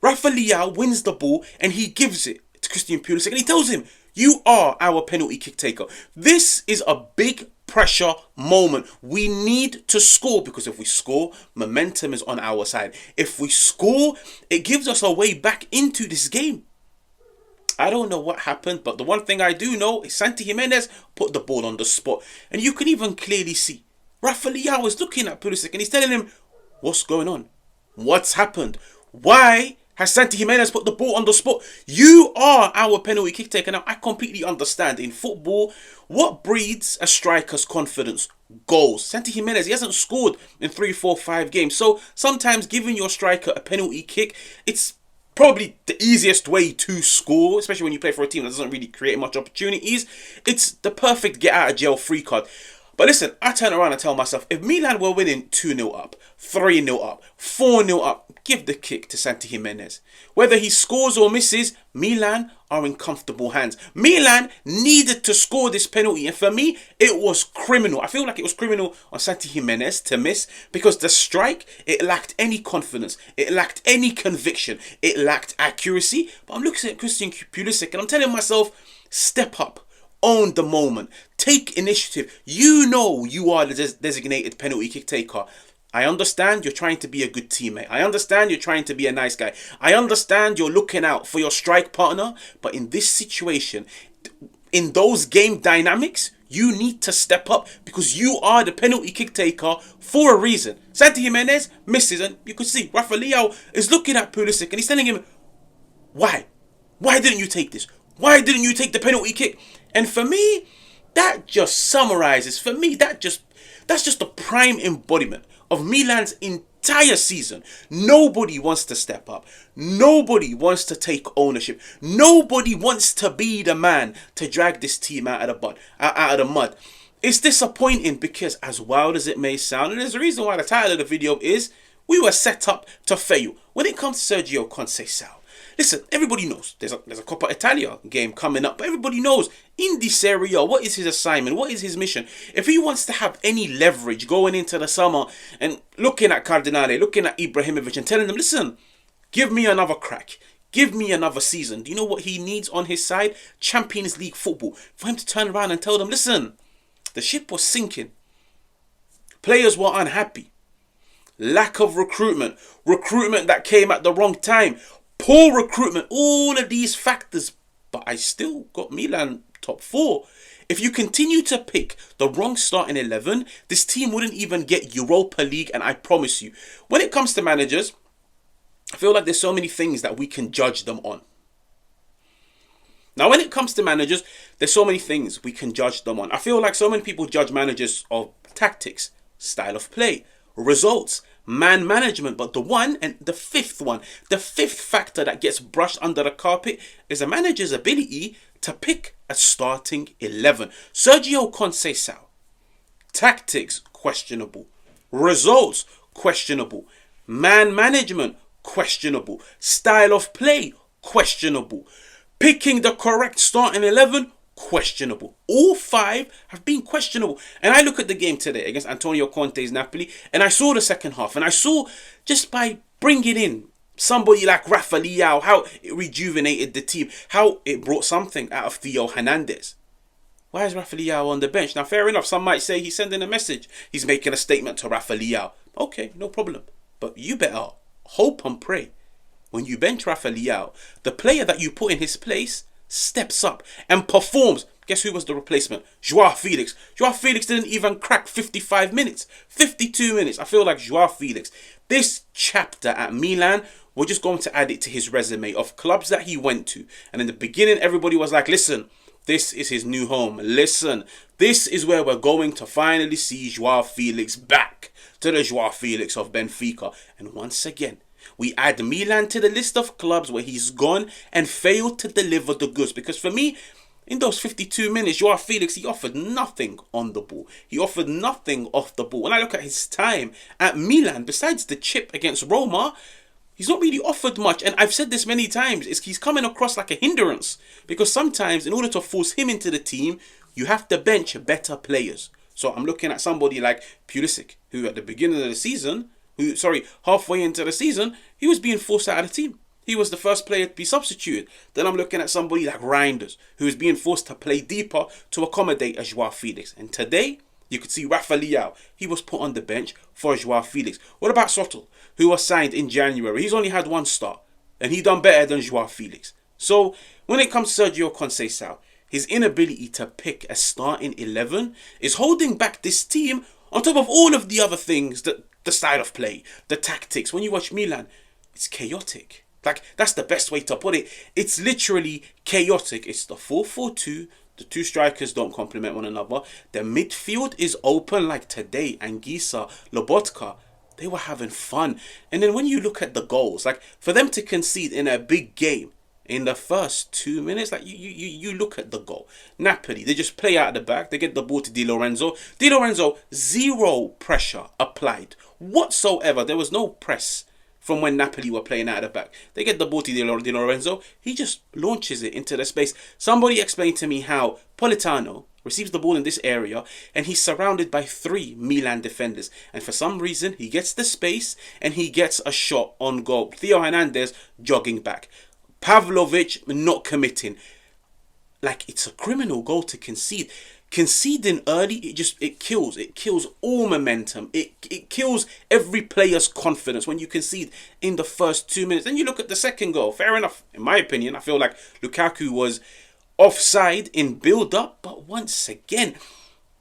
Rafa Leao wins the ball and he gives it to Christian Pulisic and he tells him, you are our penalty kick taker. This is a big pressure moment. We need to score because if we score, momentum is on our side. If we score, it gives us a way back into this game. I don't know what happened, but the one thing I do know is Sani Gimenez put the ball on the spot. And you can even clearly see Rafa Leao is looking at Pulisic and he's telling him, what's going on? What's happened? Why has Sani Gimenez put the ball on the spot? You are our penalty kick taker. Now, I completely understand in football, what breeds a striker's confidence? Goals. Sani Gimenez, he hasn't scored in 3, 4, 5 games. So sometimes giving your striker a penalty kick, it's probably the easiest way to score, especially when you play for a team that doesn't really create much opportunities. It's the perfect get out of jail free card. But listen, I turn around and tell myself, if Milan were winning 2-0 up, 3-0 up, 4-0 up, give the kick to Sani Gimenez. Whether he scores or misses, Milan are in comfortable hands. Milan needed to score this penalty, and for me, it was criminal. I feel like it was criminal on Sani Gimenez to miss because the strike, it lacked any confidence. It lacked any conviction. It lacked accuracy. But I'm looking at Christian Pulisic and I'm telling myself, step up. Own the moment. Take initiative. You know you are the designated penalty kick taker. I understand you're trying to be a good teammate. I understand you're trying to be a nice guy. I understand you're looking out for your strike partner. But in this situation, in those game dynamics, you need to step up because you are the penalty kick taker for a reason. Sani Gimenez misses and you can see Rafa Leao is looking at Pulisic and he's telling him, why? Why didn't you take this? Why didn't you take the penalty kick? And for me, that just summarizes, that's just the prime embodiment of Milan's entire season. Nobody wants to step up. Nobody wants to take ownership. Nobody wants to be the man to drag this team out of the mud. It's disappointing because as wild as it may sound, and there's a reason why the title of the video is, we were set up to fail. When it comes to Sérgio Conceição, listen, everybody knows there's a Coppa Italia game coming up, but everybody knows in the Serie A, what is his assignment? What is his mission? If he wants to have any leverage going into the summer and looking at Cardinale, looking at Ibrahimovic and telling them, listen, give me another crack. Give me another season. Do you know what he needs on his side? Champions League football. For him to turn around and tell them, listen, the ship was sinking. Players were unhappy. Lack of recruitment. Recruitment that came at the wrong time. Poor recruitment, all of these factors, but I still got Milan top 4. If you continue to pick the wrong starting 11, this team wouldn't even get Europa League, and I promise you, when it comes to managers, I feel like there's so many things that we can judge them on. Now, when it comes to managers, there's so many things we can judge them on. I feel like so many people judge managers of tactics, style of play, results, man management, but the fifth factor that gets brushed under the carpet is a manager's ability to pick a starting 11. Sérgio Conceição, tactics questionable, results questionable, man management questionable, style of play questionable, picking the correct starting 11 questionable. All 5 have been questionable. And I look at the game today against Antonio Conte's Napoli and I saw the second half and I saw just by bringing in somebody like Rafa Leao how it rejuvenated the team, how it brought something out of Theo Hernandez. Why is Rafa Leao on the bench? Now fair enough, some might say he's sending a message. He's making a statement to Rafa Leao. Okay, no problem. But you better hope and pray when you bench Rafa Leao, the player that you put in his place steps up and performs. Guess who was the replacement? Joao Felix. Joao Felix didn't even crack 55 minutes. 52 minutes. I feel like Joao Felix, this chapter at Milan, we're just going to add it to his resume of clubs that he went to. And in the beginning, everybody was like, listen, this is his new home. Listen, this is where we're going to finally see Joao Felix back to the Joao Felix of Benfica. And once again, we add Milan to the list of clubs where he's gone and failed to deliver the goods. Because for me, in those 52 minutes, Joao Felix, he offered nothing on the ball. He offered nothing off the ball. When I look at his time at Milan, besides the chip against Roma, he's not really offered much. And I've said this many times, he's coming across like a hindrance. Because sometimes, in order to force him into the team, you have to bench better players. So I'm looking at somebody like Pulisic, who at the beginning of the season, halfway into the season, he was being forced out of the team. he was the first player to be substituted. Then I'm looking at somebody like Reinders, who is being forced to play deeper to accommodate a Joao Felix. And today, you could see Rafa Leao. He was put on the bench for Joao Felix. What about Soto, who was signed in January? He's only had one start, and he done better than Joao Felix. So, when it comes to Sérgio Conceição, his inability to pick a starting 11 is holding back this team on top of all of the other things, the style of play, the tactics. When you watch Milan, it's chaotic. Like, that's the best way to put it. It's literally chaotic. It's the 4-4-2. The two strikers don't complement one another. The midfield is open like today. Anguissa, Lobotka, they were having fun. And then when you look at the goals, like, for them to concede in a big game in the first 2 minutes, like, you look at the goal. Napoli, they just play out of the back. They get the ball to Di Lorenzo. Di Lorenzo, zero pressure applied whatsoever. There was no press from when Napoli were playing out of the back. They get the ball to Di Lorenzo. He just launches it into the space. Somebody explained to me how Politano receives the ball in this area and he's surrounded by 3 Milan defenders. And for some reason, he gets the space and he gets a shot on goal. Theo Hernandez jogging back. Pavlovic not committing. Like, it's a criminal goal to concede. Conceding early, it kills all momentum. It kills every player's confidence when you concede in the first 2 minutes. Then you look at the second goal. Fair enough, in my opinion, I feel like Lukaku was offside in build-up. But once again,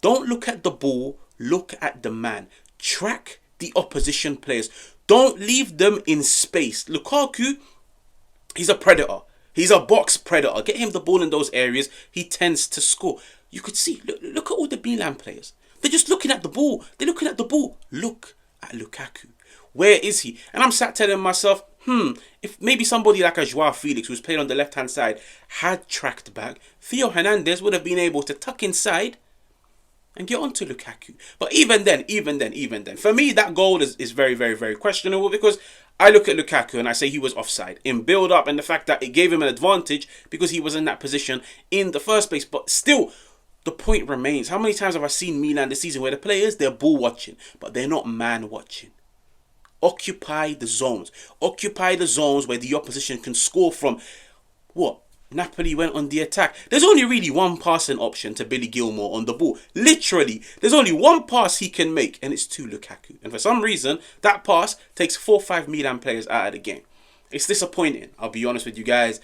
don't look at the ball, look at the man. Track the opposition players. Don't leave them in space. Lukaku, he's a predator. He's a box predator. Get him the ball in those areas, he tends to score. You could see, look at all the Milan players. They're just looking at the ball. They're looking at the ball. Look at Lukaku. Where is he? And I'm sat telling myself, if maybe somebody like a Joao Felix, who's played on the left-hand side, had tracked back, Theo Hernandez would have been able to tuck inside and get onto Lukaku. But even then, for me, that goal is very, very, very questionable, because I look at Lukaku and I say he was offside in build-up, and the fact that it gave him an advantage because he was in that position in the first place. But still, the point remains. How many times have I seen Milan this season where the players, they're ball watching, but they're not man watching? Occupy the zones. Occupy the zones where the opposition can score from. What? Napoli went on the attack. There's only really one passing option to Billy Gilmour on the ball. Literally, there's only one pass he can make, and it's to Lukaku. And for some reason, that pass takes 4 or 5 Milan players out of the game. It's disappointing, I'll be honest with you guys.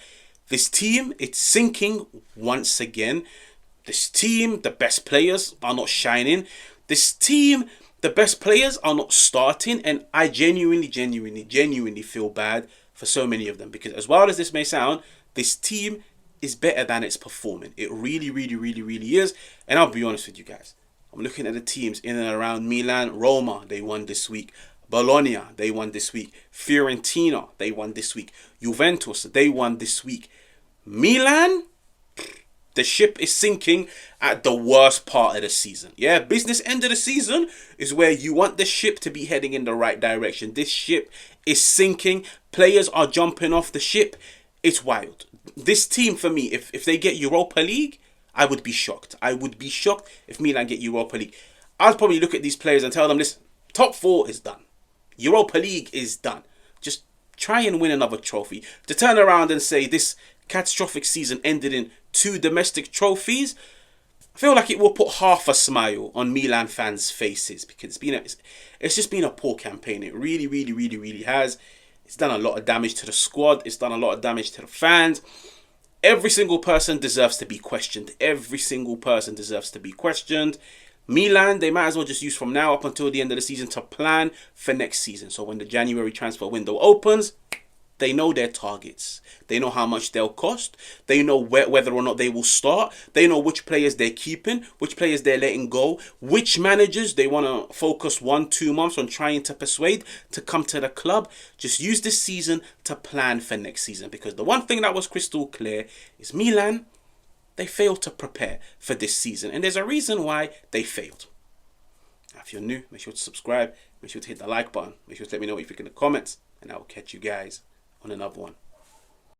This team, it's sinking once again. This team, the best players are not shining. This team, the best players are not starting. And I genuinely feel bad for so many of them. Because as wild as this may sound, this team is better than it's performing. It really is. And I'll be honest with you guys. I'm looking at the teams in and around Milan. Roma, they won this week. Bologna, they won this week. Fiorentina, they won this week. Juventus, they won this week. Milan, the ship is sinking at the worst part of the season. Yeah, business end of the season is where you want the ship to be heading in the right direction. This ship is sinking. Players are jumping off the ship. It's wild. This team, for me, if they get Europa League, I would be shocked. I would be shocked if Milan get Europa League. I'll probably look at these players and tell them, listen, top 4 is done. Europa League is done. Just try and win another trophy. To turn around and say this catastrophic season ended in 2 domestic trophies, I feel like it will put half a smile on Milan fans' faces, because it's just been a poor campaign. It really has. It's done a lot of damage to the squad. It's done a lot of damage to the fans. Every single person deserves to be questioned. Every single person deserves to be questioned. Milan, they might as well just use from now up until the end of the season to plan for next season. So when the January transfer window opens, they know their targets. They know how much they'll cost. They know whether or not they will start. They know which players they're keeping, which players they're letting go, which managers they want to focus 1-2 months on trying to persuade to come to the club. Just use this season to plan for next season. Because the one thing that was crystal clear is Milan, they failed to prepare for this season. And there's a reason why they failed. Now, if you're new, make sure to subscribe. Make sure to hit the like button. Make sure to let me know what you think in the comments. And I will catch you guys on another one.